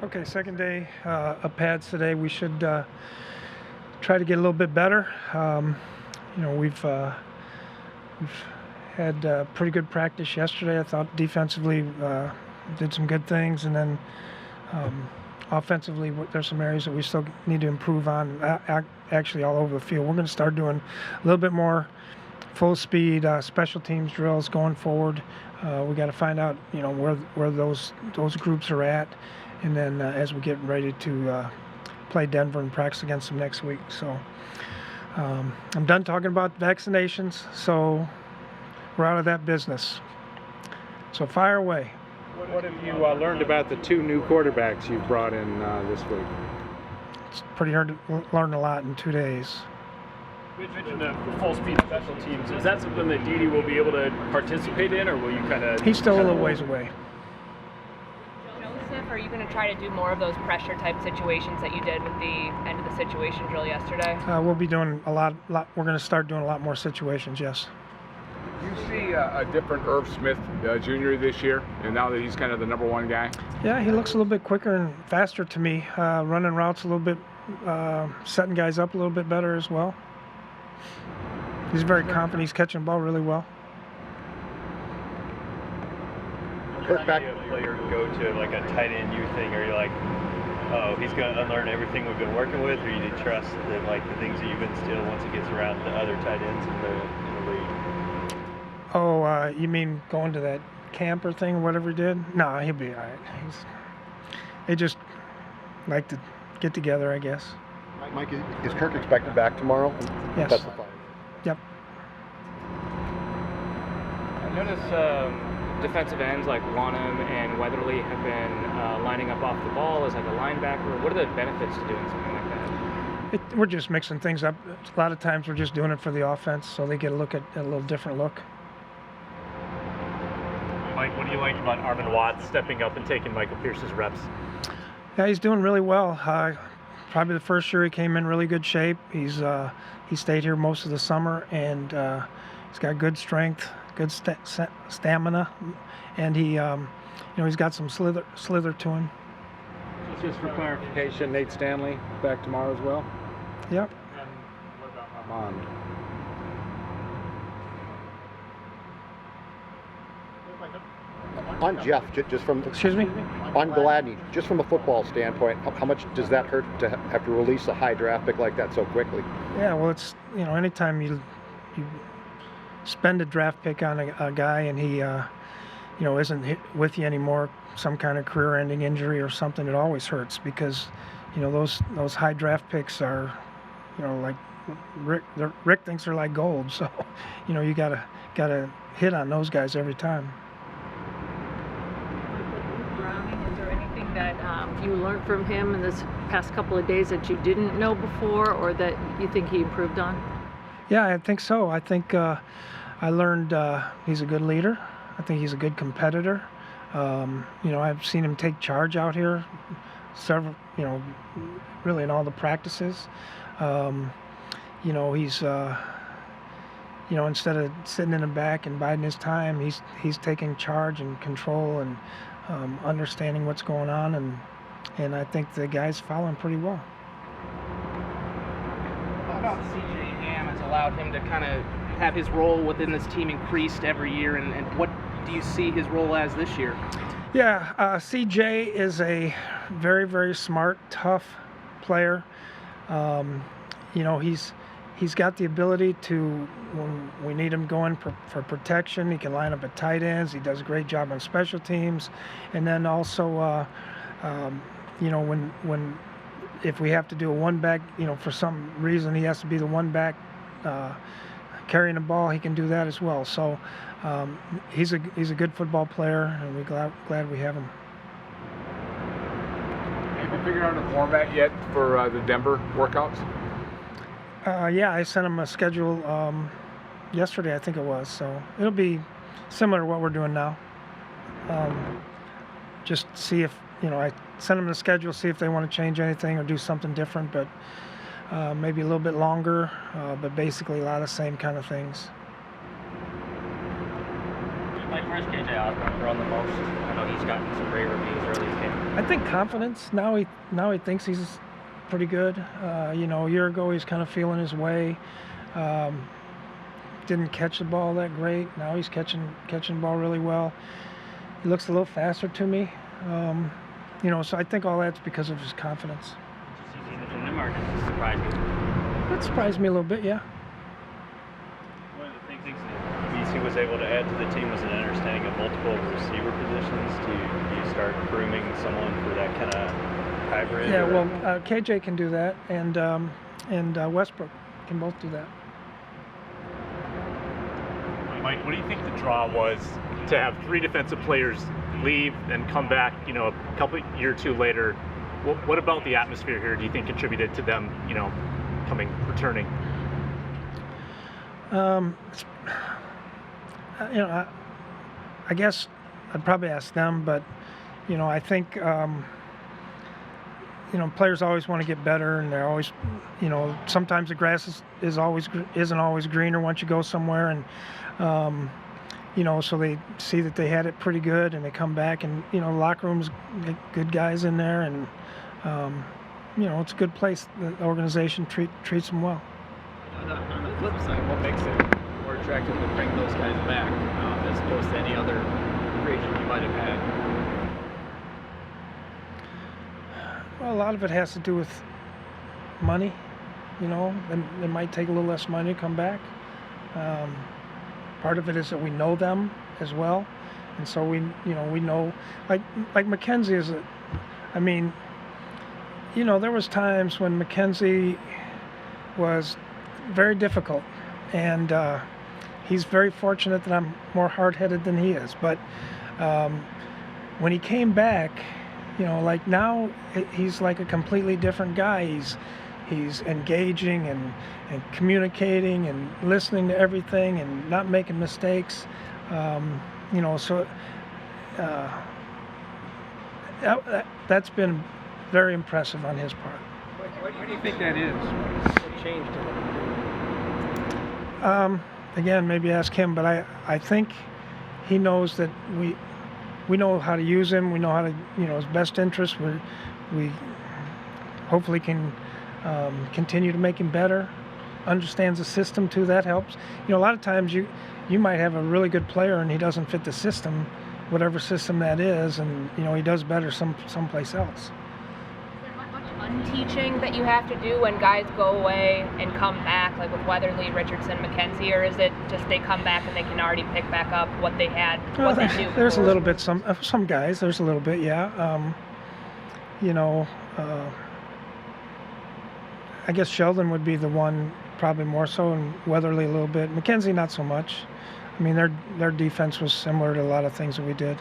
Okay, second day of pads today. We should try to get a little bit better. We've had pretty good practice yesterday. I thought defensively did some good things, and then offensively there's some areas that we still need to improve on. Actually, all over the field. We're going to start doing a little bit more full speed special teams drills going forward. We got to find out, where those groups are at, and then as we get ready to play Denver and practice against them next week. So I'm done talking about vaccinations, so we're out of that business. So fire away. What have you learned about the two new quarterbacks you've brought in this week? It's pretty hard to learn a lot in 2 days. You mentioned the full-speed special teams. Is that something that Dede will be able to participate in, or will you kind of... He's still a little ways away. Joseph, are you going to try to do more of those pressure-type situations that you did with the end of the situation drill yesterday? We'll be doing a lot. We're going to start doing a lot more situations, yes. You see a different Irv Smith Jr. this year, and now that he's kind of the number one guy? Yeah, he looks a little bit quicker and faster to me. Running routes a little bit, setting guys up a little bit better as well. He's very confident. He's catching the ball really well. Kirk back. A player go to like a tight end you thing, or you're like, oh, he's going to unlearn everything we've been working with, or you do trust that like the things that you've instilled once he gets around the other tight ends in the league? Oh, you mean going to that camper thing or whatever he did? No, he'll be all right. They just like to get together, I guess. Mike, is Kirk expected back tomorrow? Yes. That's the plan. Yep. I notice defensive ends like Wanham and Weatherly have been lining up off the ball as like a linebacker. What are the benefits to doing something like that? We're just mixing things up. A lot of times we're just doing it for the offense, so they get a look at a little different look. Mike, what do you like about Armin Watts stepping up and taking Michael Pierce's reps? Yeah, he's doing really well. Probably the first year he came in really good shape. He stayed here most of the summer, and he's got good strength, good stamina, and he's got some slither to him. Just for clarification, Nate Stanley back tomorrow as well? Yep. And what about Armand? On Jeff, just from Excuse me? on Gladney, just from a football standpoint, how much does that hurt to have to release a high draft pick like that so quickly? Yeah, well, it's anytime you spend a draft pick on a guy and he isn't with you anymore, some kind of career-ending injury or something, it always hurts because those high draft picks are like Rick thinks they're like gold, so you gotta hit on those guys every time. Is there anything that you learned from him in this past couple of days that you didn't know before, or that you think he improved on? Yeah, I think so. I think I learned he's a good leader. I think he's a good competitor. I've seen him take charge out here several, really in all the practices. He's instead of sitting in the back and biding his time, he's taking charge and control and understanding what's going on, and I think the guys follow him pretty well. How about CJ Ham has allowed him to kind of have his role within this team increased every year, and what do you see his role as this year? Yeah, CJ is a very, very smart, tough player. He's got the ability to, when we need him going for protection, he can line up at tight ends. He does a great job on special teams. And then also, if we have to do a one back, for some reason he has to be the one back carrying the ball, he can do that as well. So he's a good football player, and we're glad we have him. Have you figured out a format yet for the Denver workouts? Yeah, I sent him a schedule yesterday, I think it was. So it'll be similar to what we're doing now. Just see if, I sent them the schedule, see if they want to change anything or do something different, but maybe a little bit longer, but basically a lot of the same kind of things. Mike, Where's KJ Osborn throwing the most? I know he's gotten some great reviews early in the game. I think confidence. Now he thinks he's pretty good. A year ago he's kind of feeling his way. Didn't catch the ball that great. Now he's catching the ball really well. He looks a little faster to me. So I think all that's because of his confidence. Did you see the Zimmer, or did it surprise you? That surprised me a little bit, yeah. One of the things that BC was able to add to the team was an understanding of multiple receiver positions. Do you start grooming someone for that kind of hybrid? Yeah, well, KJ can do that, and Westbrook can both do that. Mike, what do you think the draw was to have 3 defensive players leave and come back, a couple year or two later? What about the atmosphere here do you think contributed to them, returning? I guess I'd probably ask them, but I think players always want to get better, and they're always, sometimes the grass isn't always greener once you go somewhere, and so they see that they had it pretty good, and they come back, and locker rooms, good guys in there, and it's a good place. The organization treats them well. On the flip side, what makes it more attractive to bring those guys back as opposed to any other free agent you might have had? Well, a lot of it has to do with money. And it might take a little less money to come back. Part of it is that we know them as well, and so we know, like McKenzie is there was times when McKenzie was very difficult, and he's very fortunate that I'm more hard-headed than he is. But when he came back, now he's like a completely different guy. He's engaging and communicating and listening to everything and not making mistakes. That's been very impressive on his part. Why do you think that is? What changed in him? Again, maybe ask him, but I think he knows that we know how to use him. We know how to, his best interest. We hopefully can continue to make him better. Understands the system too. That helps. A lot of times you might have a really good player and he doesn't fit the system, whatever system that is, and he does better someplace else. Is there much unteaching that you have to do when guys go away and come back, like with Weatherly, Richardson, McKenzie, or is it just they come back and they can already pick back up what they had? Well, there's a little bit. Some guys. There's a little bit. Yeah. I guess Sheldon would be the one probably more so, and Weatherly a little bit. McKenzie not so much. Their defense was similar to a lot of things that we did.